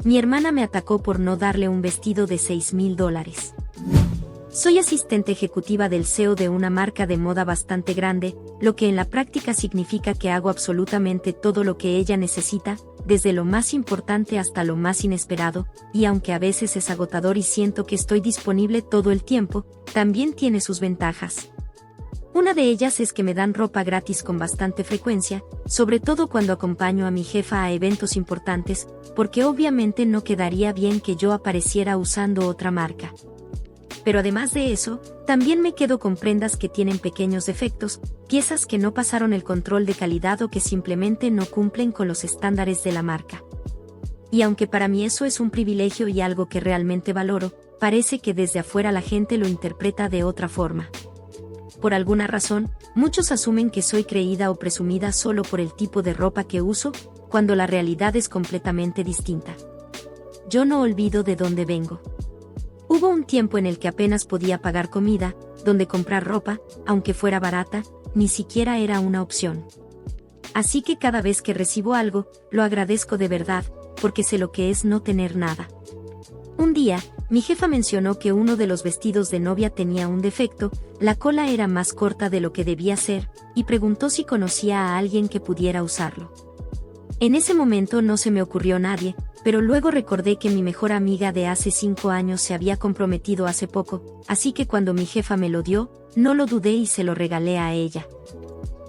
mi hermana me atacó por no darle un vestido de $6,000. Soy asistente ejecutiva del CEO de una marca de moda bastante grande, lo que en la práctica significa que hago absolutamente todo lo que ella necesita, desde lo más importante hasta lo más inesperado, y aunque a veces es agotador y siento que estoy disponible todo el tiempo, también tiene sus ventajas. Una de ellas es que me dan ropa gratis con bastante frecuencia, sobre todo cuando acompaño a mi jefa a eventos importantes, porque obviamente no quedaría bien que yo apareciera usando otra marca. Pero además de eso, también me quedo con prendas que tienen pequeños defectos, piezas que no pasaron el control de calidad o que simplemente no cumplen con los estándares de la marca. Y aunque para mí eso es un privilegio y algo que realmente valoro, parece que desde afuera la gente lo interpreta de otra forma. Por alguna razón, muchos asumen que soy creída o presumida solo por el tipo de ropa que uso, cuando la realidad es completamente distinta. Yo no olvido de dónde vengo. Hubo un tiempo en el que apenas podía pagar comida, donde comprar ropa, aunque fuera barata, ni siquiera era una opción. Así que cada vez que recibo algo, lo agradezco de verdad, porque sé lo que es no tener nada. Un día, mi jefa mencionó que uno de los vestidos de novia tenía un defecto, la cola era más corta de lo que debía ser, y preguntó si conocía a alguien que pudiera usarlo. En ese momento no se me ocurrió nadie, pero luego recordé que mi mejor amiga de hace 5 años se había comprometido hace poco, así que cuando mi jefa me lo dio, no lo dudé y se lo regalé a ella.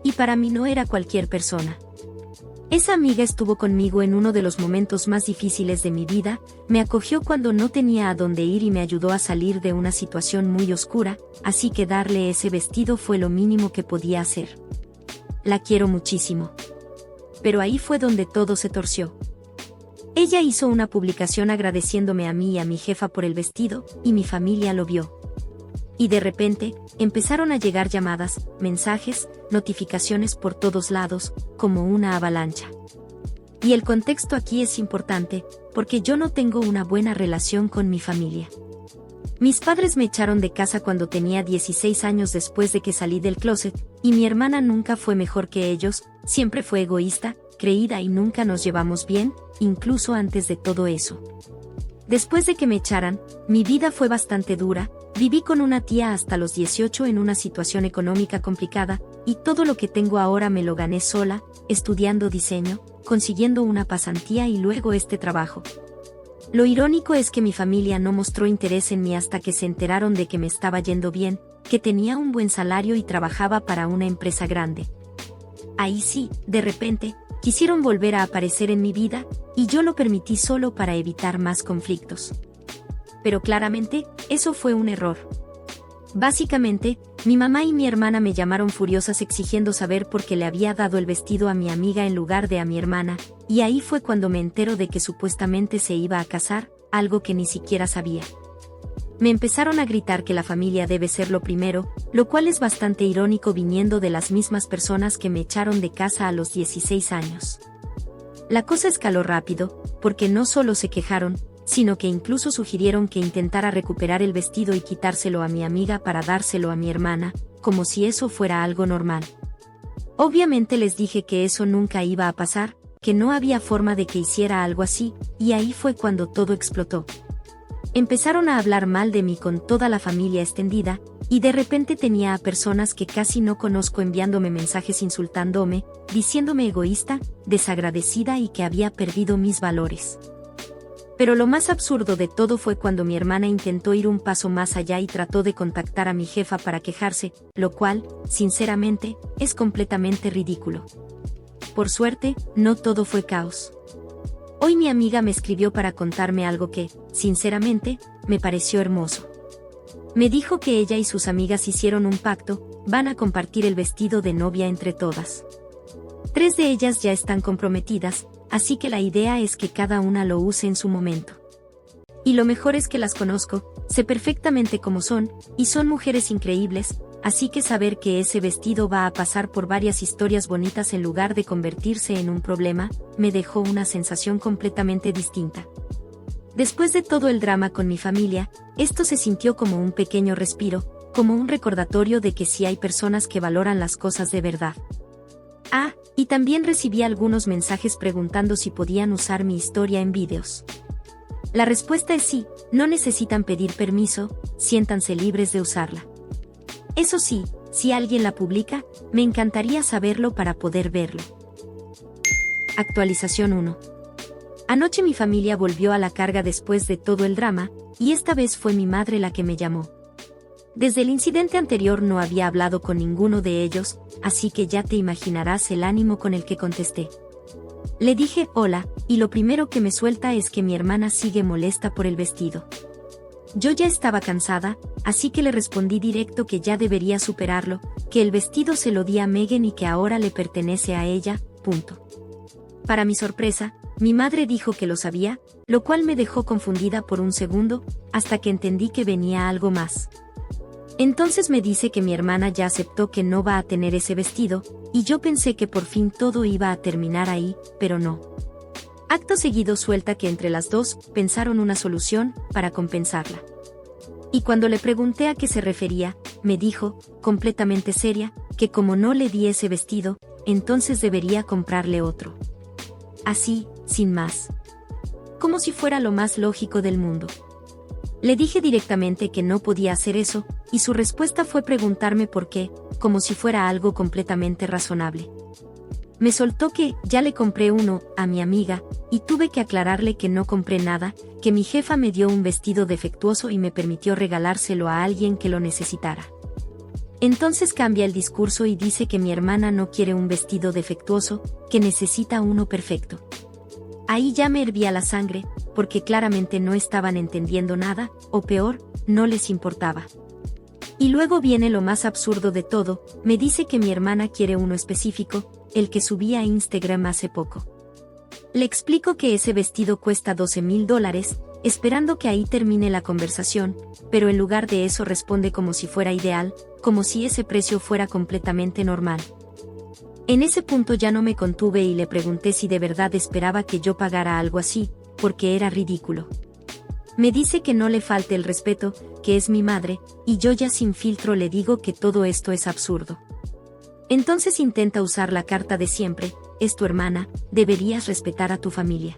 Y para mí no era cualquier persona. Esa amiga estuvo conmigo en uno de los momentos más difíciles de mi vida, me acogió cuando no tenía a dónde ir y me ayudó a salir de una situación muy oscura, así que darle ese vestido fue lo mínimo que podía hacer. La quiero muchísimo. Pero ahí fue donde todo se torció. Ella hizo una publicación agradeciéndome a mí y a mi jefa por el vestido, y mi familia lo vio. Y de repente, empezaron a llegar llamadas, mensajes, notificaciones por todos lados, como una avalancha. Y el contexto aquí es importante, porque yo no tengo una buena relación con mi familia. Mis padres me echaron de casa cuando tenía 16 años después de que salí del closet, y mi hermana nunca fue mejor que ellos, siempre fue egoísta, creída y nunca nos llevamos bien, incluso antes de todo eso. Después de que me echaran, mi vida fue bastante dura, viví con una tía hasta los 18 en una situación económica complicada, y todo lo que tengo ahora me lo gané sola, estudiando diseño, consiguiendo una pasantía y luego este trabajo. Lo irónico es que mi familia no mostró interés en mí hasta que se enteraron de que me estaba yendo bien, que tenía un buen salario y trabajaba para una empresa grande. Ahí sí, de repente, quisieron volver a aparecer en mi vida, y yo lo permití solo para evitar más conflictos. Pero claramente, eso fue un error. Básicamente, mi mamá y mi hermana me llamaron furiosas exigiendo saber por qué le había dado el vestido a mi amiga en lugar de a mi hermana, y ahí fue cuando me entero de que supuestamente se iba a casar, algo que ni siquiera sabía. Me empezaron a gritar que la familia debe ser lo primero, lo cual es bastante irónico viniendo de las mismas personas que me echaron de casa a los 16 años. La cosa escaló rápido, porque no solo se quejaron, sino que incluso sugirieron que intentara recuperar el vestido y quitárselo a mi amiga para dárselo a mi hermana, como si eso fuera algo normal. Obviamente les dije que eso nunca iba a pasar, que no había forma de que hiciera algo así, y ahí fue cuando todo explotó. Empezaron a hablar mal de mí con toda la familia extendida, y de repente tenía a personas que casi no conozco enviándome mensajes insultándome, diciéndome egoísta, desagradecida y que había perdido mis valores. Pero lo más absurdo de todo fue cuando mi hermana intentó ir un paso más allá y trató de contactar a mi jefa para quejarse, lo cual, sinceramente, es completamente ridículo. Por suerte, no todo fue caos. Hoy mi amiga me escribió para contarme algo que, sinceramente, me pareció hermoso. Me dijo que ella y sus amigas hicieron un pacto, van a compartir el vestido de novia entre todas. 3 de ellas ya están comprometidas, así que la idea es que cada una lo use en su momento. Y lo mejor es que las conozco, sé perfectamente cómo son, y son mujeres increíbles, así que saber que ese vestido va a pasar por varias historias bonitas en lugar de convertirse en un problema, me dejó una sensación completamente distinta. Después de todo el drama con mi familia, esto se sintió como un pequeño respiro, como un recordatorio de que sí hay personas que valoran las cosas de verdad. Y también recibí algunos mensajes preguntando si podían usar mi historia en vídeos. La respuesta es sí, no necesitan pedir permiso, siéntanse libres de usarla. Eso sí, si alguien la publica, me encantaría saberlo para poder verlo. Actualización 1. Anoche mi familia volvió a la carga después de todo el drama, y esta vez fue mi madre la que me llamó. Desde el incidente anterior no había hablado con ninguno de ellos, así que ya te imaginarás el ánimo con el que contesté. Le dije hola, y lo primero que me suelta es que mi hermana sigue molesta por el vestido. Yo ya estaba cansada, así que le respondí directo que ya debería superarlo, que el vestido se lo di a Megan y que ahora le pertenece a ella, punto. Para mi sorpresa, mi madre dijo que lo sabía, lo cual me dejó confundida por un segundo, hasta que entendí que venía algo más. Entonces me dice que mi hermana ya aceptó que no va a tener ese vestido, y yo pensé que por fin todo iba a terminar ahí, pero no. Acto seguido suelta que entre las dos pensaron una solución para compensarla. Y cuando le pregunté a qué se refería, me dijo, completamente seria, que como no le di ese vestido, entonces debería comprarle otro. Así, sin más. Como si fuera lo más lógico del mundo. Le dije directamente que no podía hacer eso, y su respuesta fue preguntarme por qué, como si fuera algo completamente razonable. Me soltó que ya le compré uno a mi amiga, y tuve que aclararle que no compré nada, que mi jefa me dio un vestido defectuoso y me permitió regalárselo a alguien que lo necesitara. Entonces cambia el discurso y dice que mi hermana no quiere un vestido defectuoso, que necesita uno perfecto. Ahí ya me hervía la sangre, porque claramente no estaban entendiendo nada, o peor, no les importaba. Y luego viene lo más absurdo de todo, me dice que mi hermana quiere uno específico, el que subí a Instagram hace poco. Le explico que ese vestido cuesta $12,000, esperando que ahí termine la conversación, pero en lugar de eso responde como si fuera ideal, como si ese precio fuera completamente normal. En ese punto ya no me contuve y le pregunté si de verdad esperaba que yo pagara algo así, porque era ridículo. Me dice que no le falte el respeto, que es mi madre, y yo ya sin filtro le digo que todo esto es absurdo. Entonces intenta usar la carta de siempre, es tu hermana, deberías respetar a tu familia.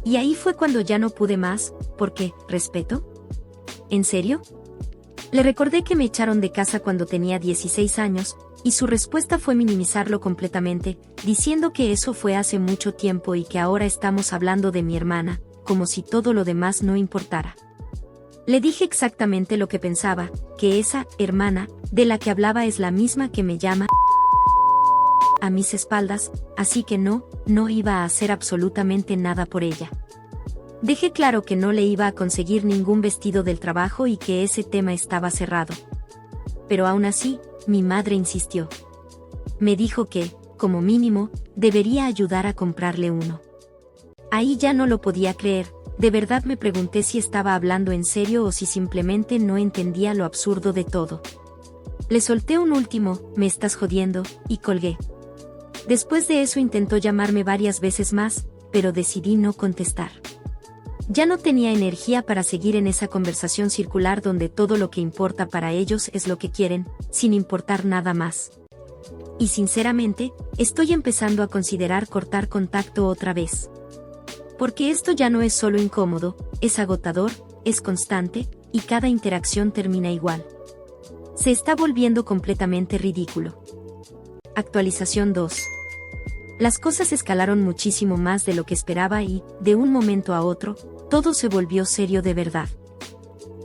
Y ahí fue cuando ya no pude más, porque, ¿respeto? ¿En serio? Le recordé que me echaron de casa cuando tenía 16 años, y su respuesta fue minimizarlo completamente, diciendo que eso fue hace mucho tiempo y que ahora estamos hablando de mi hermana, como si todo lo demás no importara. Le dije exactamente lo que pensaba, que esa hermana, de la que hablaba es la misma que me llama a mis espaldas, así que no iba a hacer absolutamente nada por ella. Dejé claro que no le iba a conseguir ningún vestido del trabajo y que ese tema estaba cerrado. Pero aún así, mi madre insistió. Me dijo que, como mínimo, debería ayudar a comprarle uno. Ahí ya no lo podía creer, de verdad me pregunté si estaba hablando en serio o si simplemente no entendía lo absurdo de todo. Le solté un último, me estás jodiendo, y colgué. Después de eso intentó llamarme varias veces más, pero decidí no contestar. Ya no tenía energía para seguir en esa conversación circular donde todo lo que importa para ellos es lo que quieren, sin importar nada más. Y sinceramente, estoy empezando a considerar cortar contacto otra vez. Porque esto ya no es solo incómodo, es agotador, es constante, y cada interacción termina igual. Se está volviendo completamente ridículo. Actualización 2. Las cosas escalaron muchísimo más de lo que esperaba y, de un momento a otro, todo se volvió serio de verdad.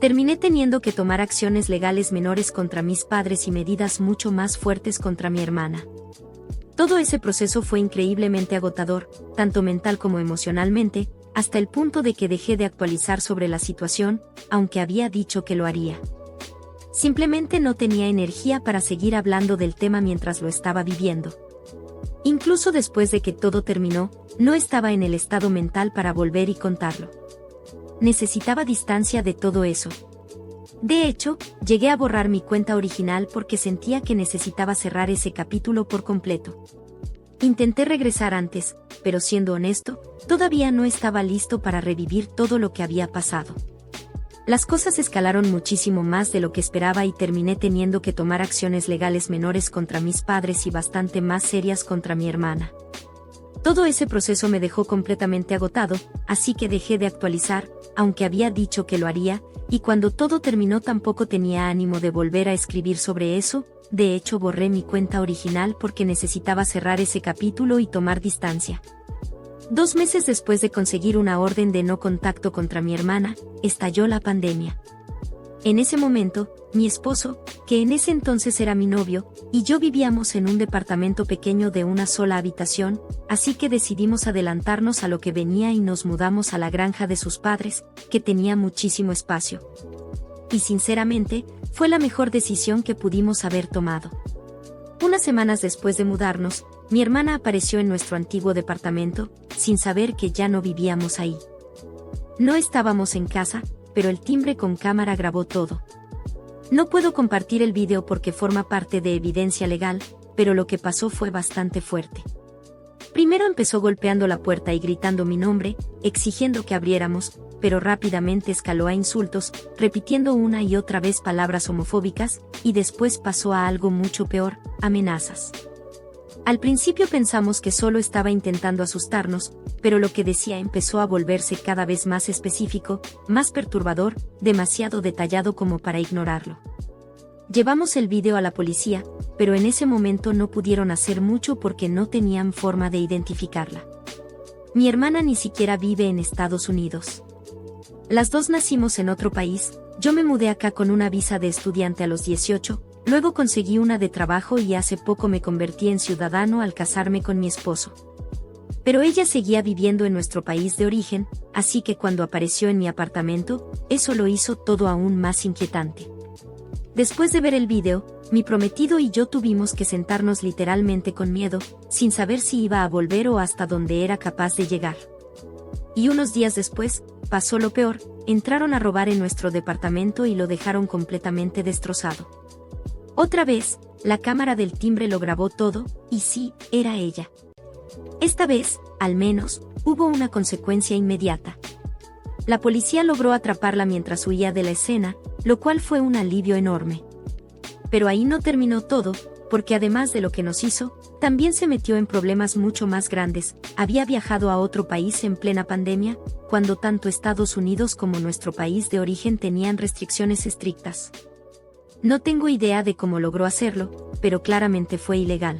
Terminé teniendo que tomar acciones legales menores contra mis padres y medidas mucho más fuertes contra mi hermana. Todo ese proceso fue increíblemente agotador, tanto mental como emocionalmente, hasta el punto de que dejé de actualizar sobre la situación, aunque había dicho que lo haría. Simplemente no tenía energía para seguir hablando del tema mientras lo estaba viviendo. Incluso después de que todo terminó, no estaba en el estado mental para volver y contarlo. Necesitaba distancia de todo eso. De hecho, llegué a borrar mi cuenta original porque sentía que necesitaba cerrar ese capítulo por completo. Intenté regresar antes, pero siendo honesto, todavía no estaba listo para revivir todo lo que había pasado. Las cosas escalaron muchísimo más de lo que esperaba y terminé teniendo que tomar acciones legales menores contra mis padres y bastante más serias contra mi hermana. Todo ese proceso me dejó completamente agotado, así que dejé de actualizar, aunque había dicho que lo haría, y cuando todo terminó tampoco tenía ánimo de volver a escribir sobre eso. De hecho borré mi cuenta original porque necesitaba cerrar ese capítulo y tomar distancia. 2 meses después de conseguir una orden de no contacto contra mi hermana, estalló la pandemia. En ese momento, mi esposo, que en ese entonces era mi novio, y yo vivíamos en un departamento pequeño de una sola habitación, así que decidimos adelantarnos a lo que venía y nos mudamos a la granja de sus padres, que tenía muchísimo espacio. Y sinceramente, fue la mejor decisión que pudimos haber tomado. Unas semanas después de mudarnos, mi hermana apareció en nuestro antiguo departamento, sin saber que ya no vivíamos ahí. No estábamos en casa, pero el timbre con cámara grabó todo. No puedo compartir el video porque forma parte de evidencia legal, pero lo que pasó fue bastante fuerte. Primero empezó golpeando la puerta y gritando mi nombre, exigiendo que abriéramos, pero rápidamente escaló a insultos, repitiendo una y otra vez palabras homofóbicas, y después pasó a algo mucho peor, amenazas. Al principio pensamos que solo estaba intentando asustarnos, pero lo que decía empezó a volverse cada vez más específico, más perturbador, demasiado detallado como para ignorarlo. Llevamos el video a la policía, pero en ese momento no pudieron hacer mucho porque no tenían forma de identificarla. Mi hermana ni siquiera vive en Estados Unidos. Las dos nacimos en otro país. Yo me mudé acá con una visa de estudiante a los 18, luego conseguí una de trabajo y hace poco me convertí en ciudadano al casarme con mi esposo. Pero ella seguía viviendo en nuestro país de origen, así que cuando apareció en mi apartamento, eso lo hizo todo aún más inquietante. Después de ver el video, mi prometido y yo tuvimos que sentarnos literalmente con miedo, sin saber si iba a volver o hasta dónde era capaz de llegar. Y unos días después, pasó lo peor, entraron a robar en nuestro departamento y lo dejaron completamente destrozado. Otra vez, la cámara del timbre lo grabó todo, y sí, era ella. Esta vez, al menos, hubo una consecuencia inmediata. La policía logró atraparla mientras huía de la escena, lo cual fue un alivio enorme. Pero ahí no terminó todo, porque además de lo que nos hizo, también se metió en problemas mucho más grandes. Había viajado a otro país en plena pandemia, cuando tanto Estados Unidos como nuestro país de origen tenían restricciones estrictas. No tengo idea de cómo logró hacerlo, pero claramente fue ilegal.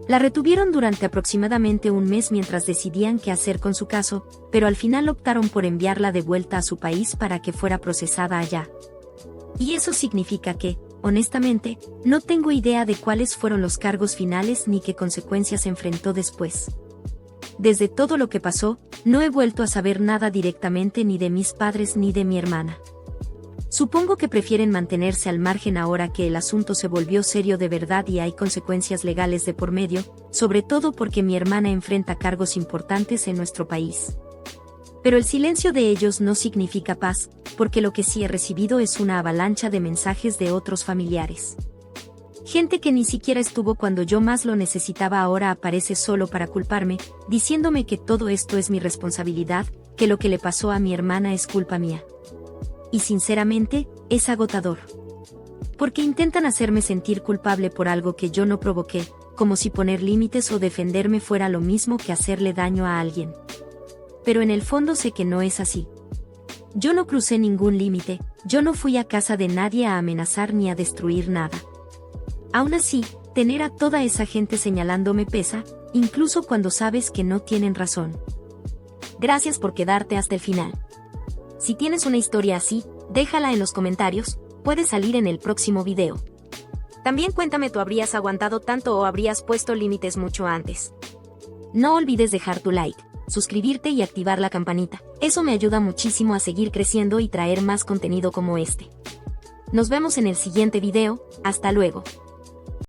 La retuvieron durante aproximadamente un mes mientras decidían qué hacer con su caso, pero al final optaron por enviarla de vuelta a su país para que fuera procesada allá. Y eso significa que, honestamente, no tengo idea de cuáles fueron los cargos finales ni qué consecuencias enfrentó después. Desde todo lo que pasó, no he vuelto a saber nada directamente ni de mis padres ni de mi hermana. Supongo que prefieren mantenerse al margen ahora que el asunto se volvió serio de verdad y hay consecuencias legales de por medio, sobre todo porque mi hermana enfrenta cargos importantes en nuestro país. Pero el silencio de ellos no significa paz, porque lo que sí he recibido es una avalancha de mensajes de otros familiares. Gente que ni siquiera estuvo cuando yo más lo necesitaba ahora aparece solo para culparme, diciéndome que todo esto es mi responsabilidad, que lo que le pasó a mi hermana es culpa mía. Y sinceramente, es agotador. Porque intentan hacerme sentir culpable por algo que yo no provoqué, como si poner límites o defenderme fuera lo mismo que hacerle daño a alguien. Pero en el fondo sé que no es así. Yo no crucé ningún límite, yo no fui a casa de nadie a amenazar ni a destruir nada. Aún así, tener a toda esa gente señalándome pesa, incluso cuando sabes que no tienen razón. Gracias por quedarte hasta el final. Si tienes una historia así, déjala en los comentarios, puede salir en el próximo video. También cuéntame, ¿tú habrías aguantado tanto o habrías puesto límites mucho antes? No olvides dejar tu like, suscribirte y activar la campanita, eso me ayuda muchísimo a seguir creciendo y traer más contenido como este. Nos vemos en el siguiente video, hasta luego.